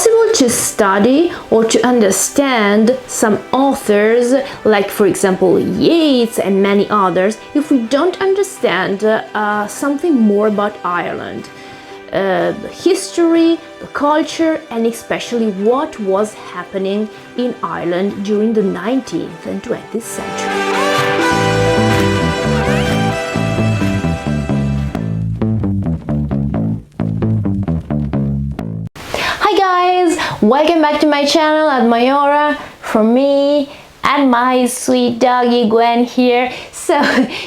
impossible to study or to understand some authors, like for example Yeats and many others, if we don't understand something more about Ireland. The history, the culture, and especially what was happening in Ireland during the 19th and 20th century. Welcome back to my channel at Maiora, from me and my sweet doggy Gwen here. So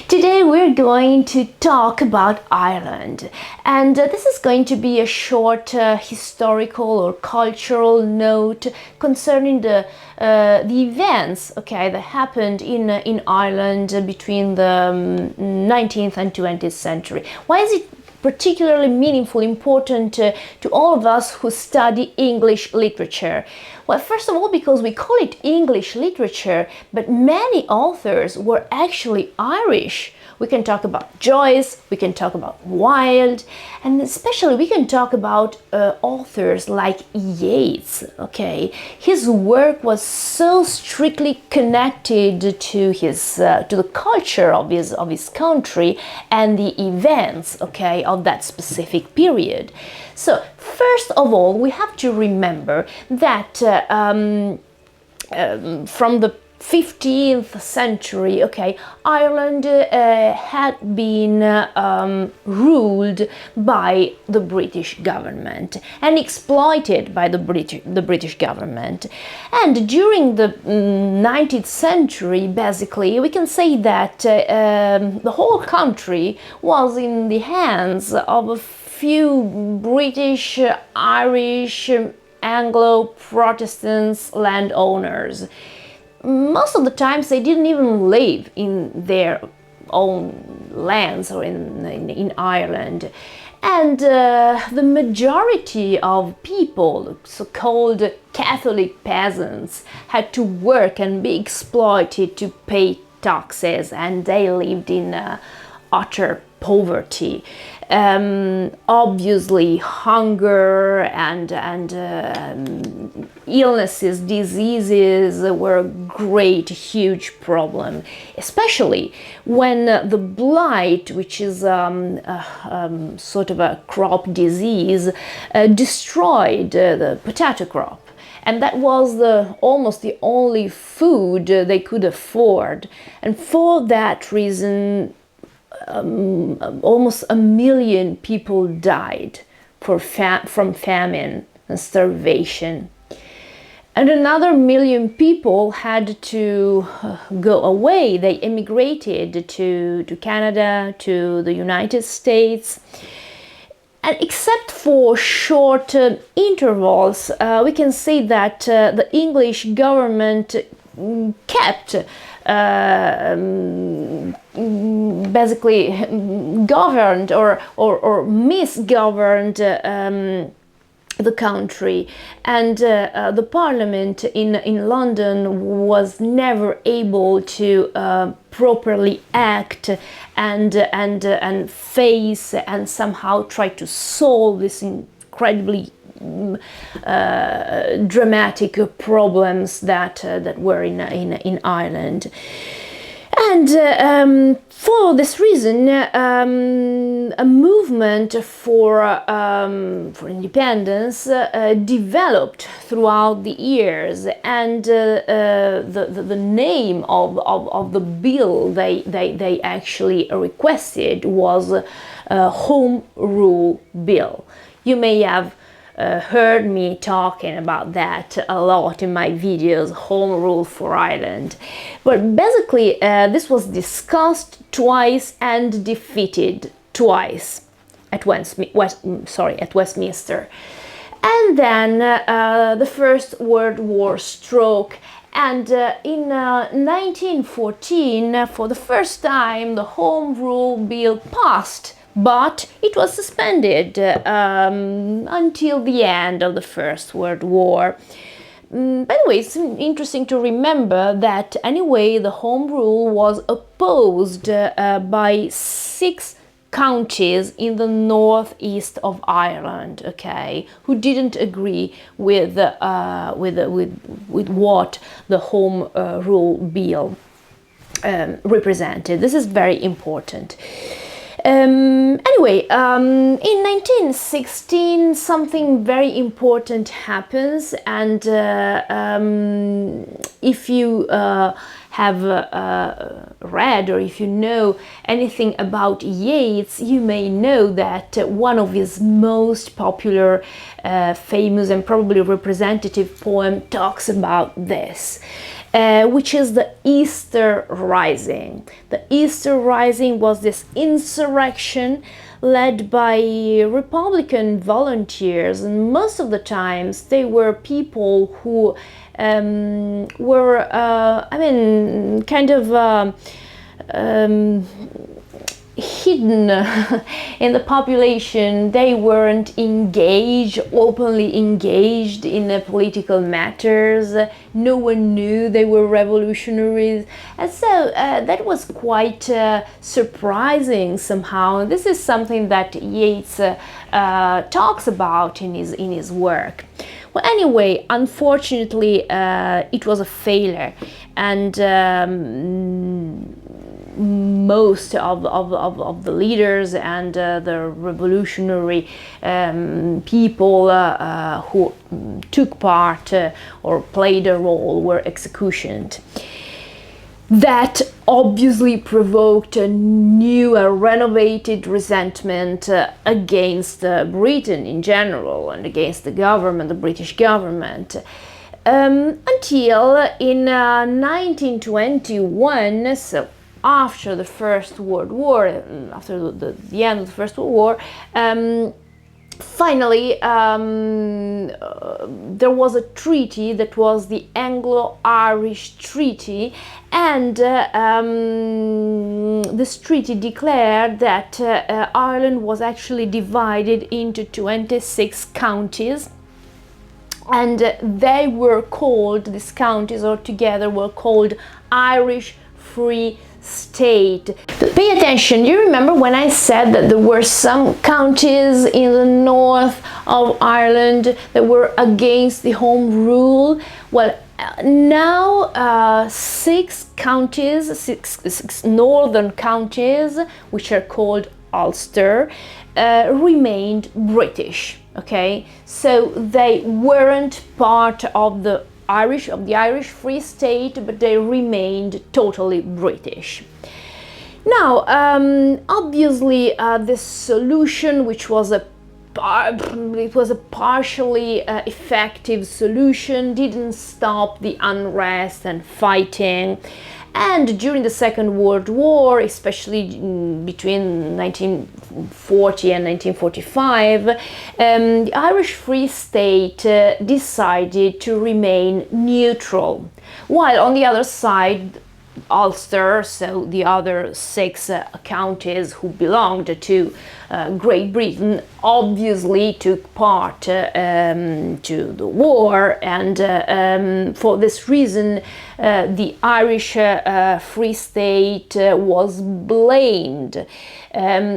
today we're going to talk about Ireland, and this is going to be a short historical or cultural note concerning the events, that happened in Ireland between the 19th and 20th century. Why is it particularly meaningful, important to all of us who study English literature? Well, first of all, because we call it English literature, but many authors were actually Irish. We can talk about Joyce, we can talk about Wilde, and especially we can talk about authors like Yeats. His work was so strictly connected to his to the culture of his country and the events of that specific period. So first of all, we have to remember that from the 15th century, Ireland had been ruled by the British government and exploited by the British government. And during the 19th century, basically, we can say that the whole country was in the hands of a few British, Irish, Anglo-Protestants landowners. Most of the times they didn't even live in their own lands or in Ireland. And the majority of people, so-called Catholic peasants, had to work and be exploited to pay taxes, and they lived in utter poverty. Obviously, hunger and illnesses, diseases were a great, huge problem, especially when the blight, which is sort of a crop disease, destroyed the potato crop. And that was almost the only food they could afford. And for that reason, almost 1 million people died from famine and starvation. And another 1 million people had to go away. They emigrated to Canada, to the United States. And except for short intervals, we can say that the English government kept basically governed or misgoverned the country, and the parliament in London was never able to properly act and face and somehow try to solve this incredibly dramatic problems that were in Ireland. And for this reason, a movement for independence developed throughout the years, and the name of the bill they actually requested was Home Rule Bill. You may have heard me talking about that a lot in my videos, Home Rule for Ireland. But basically, this was discussed twice and defeated twice at Westminster. And then the First World War struck, and in 1914, for the first time, the Home Rule Bill passed. But it was suspended until the end of the First World War. By the way, it's interesting to remember that anyway the Home Rule was opposed by 6 counties in the northeast of Ireland, okay, who didn't agree with what the Home Rule Bill represented. This is very important. Anyway, in 1916 something very important happens, and if you have read, or if you know anything about Yeats, you may know that one of his most popular, famous and probably representative poem talks about this. Which is the Easter Rising. The Easter Rising was this insurrection led by Republican volunteers, and most of the times they were people who were, kind of hidden in the population. They weren't openly engaged in political matters. No one knew they were revolutionaries, and so that was quite surprising somehow. This is something that Yeats talks about in his work. Well, anyway, unfortunately, it was a failure, and most of the leaders and the revolutionary people who took part or played a role were executed. That obviously provoked a new, renovated resentment against Britain in general and against the government, the British government. Until in 1921, so after the First World War, after the end of the First World War, finally there was a treaty that was the Anglo-Irish Treaty, and this treaty declared that Ireland was actually divided into 26 counties, and they were called, these counties altogether were called Irish Free State. Pay attention, you remember when I said that there were some counties in the north of Ireland that were against the Home Rule? Well, now six northern counties, which are called Ulster, remained British. Okay, so they weren't part of the Irish Free State, but they remained totally British. Now, obviously, this solution, which was a partially effective solution, didn't stop the unrest and fighting. And during the Second World War, especially between 1940 and 1945, the Irish Free State decided to remain neutral, while on the other side, Ulster, so the other six counties who belonged to Great Britain, obviously took part to the war, and for this reason the Irish Free State was blamed.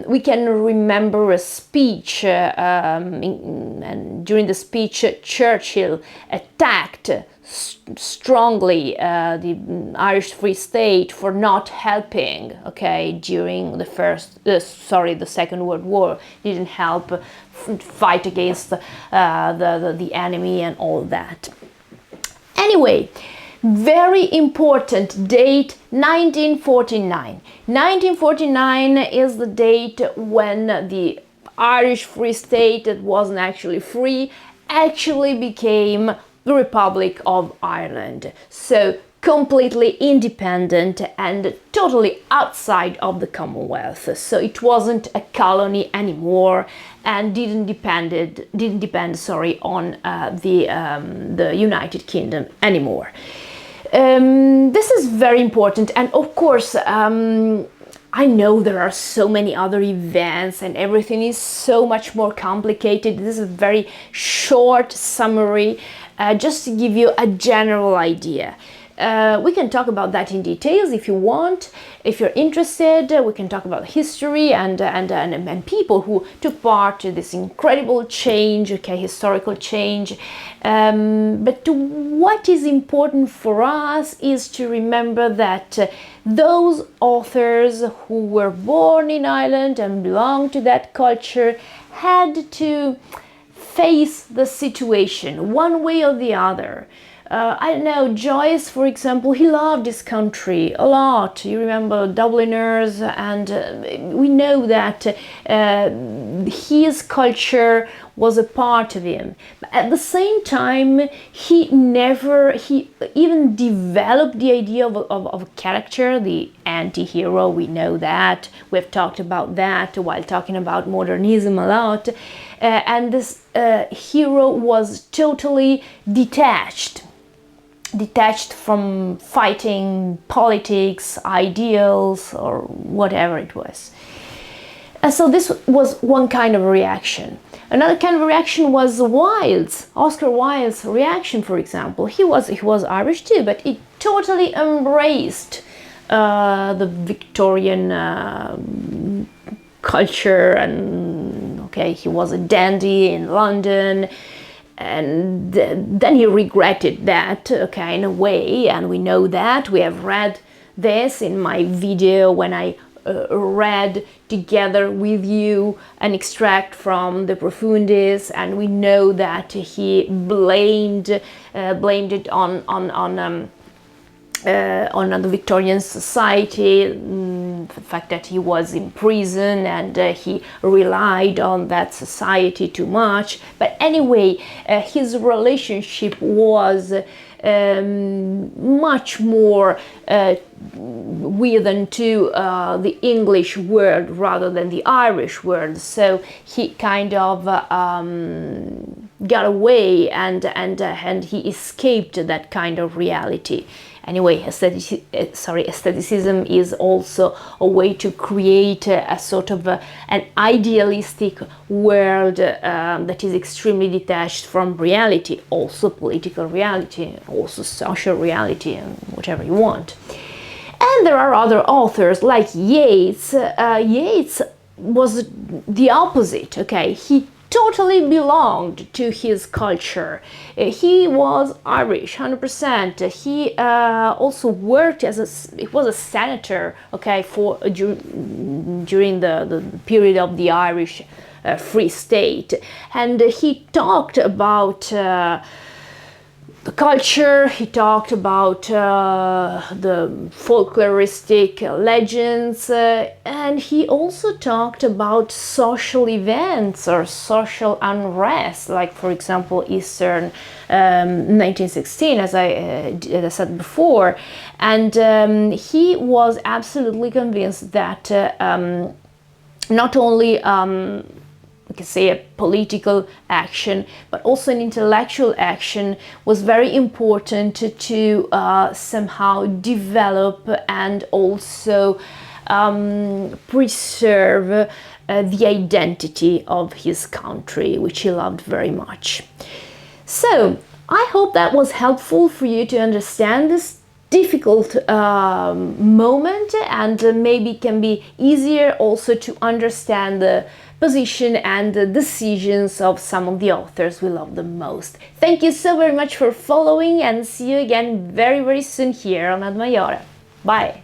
We can remember a speech, and during the speech Churchill attacked strongly the Irish Free State for not helping, okay, during the Second World War. Didn't help fight against the enemy and all that. Anyway, very important date, 1949. 1949 is the date when the Irish Free State, that wasn't actually free, actually became the Republic of Ireland. So completely independent and totally outside of the Commonwealth. So it wasn't a colony anymore, and didn't depend on the United Kingdom anymore. This is very important, and of course I know there are so many other events and everything is so much more complicated. This is a very short summary, just to give you a general idea. we can talk about that in details if you want. If you're interested, we can talk about history and people who took part in this incredible change, okay, historical change. But what is important for us is to remember that those authors who were born in Ireland and belong to that culture had to face the situation one way or the other. I don't know, Joyce, for example, he loved his country a lot. You remember Dubliners, and we know that his culture was a part of him. But at the same time, he even developed the idea of a character, the anti-hero. We know that. We've talked about that while talking about modernism a lot. And this hero was totally detached from fighting politics, ideals, or whatever it was. So this was one kind of reaction. Another kind of reaction was Oscar Wilde's reaction, for example. He was Irish too, but he totally embraced the Victorian culture, and okay, he was a dandy in London. And then he regretted that, okay, in a way, and we know that. We have read this in my video when I read together with you an extract from the Profundis, and we know that he blamed it on the Victorian society, the fact that he was in prison and he relied on that society too much. But anyway, his relationship was much more woven to the English world rather than the Irish world. So he kind of got away and he escaped that kind of reality. Anyway, aestheticism is also a way to create a sort of an idealistic world that is extremely detached from reality, also political reality, also social reality, and whatever you want. And there are other authors like Yeats. Yeats was the opposite, okay? He totally belonged to his culture. He was Irish, 100%. He also worked as he was a senator, okay, during the period of the Irish Free State, and he talked about the culture. He talked about the folkloristic legends, and he also talked about social events or social unrest, like, for example, Eastern 1916, as I said before. And he was absolutely convinced that not only we can say a political action, but also an intellectual action was very important to somehow develop and also preserve the identity of his country, which he loved very much. So I hope that was helpful for you to understand this difficult moment, and maybe can be easier also to understand the position and the decisions of some of the authors we love the most. Thank you so very much for following, and see you again very, very soon here on Maiora. Bye!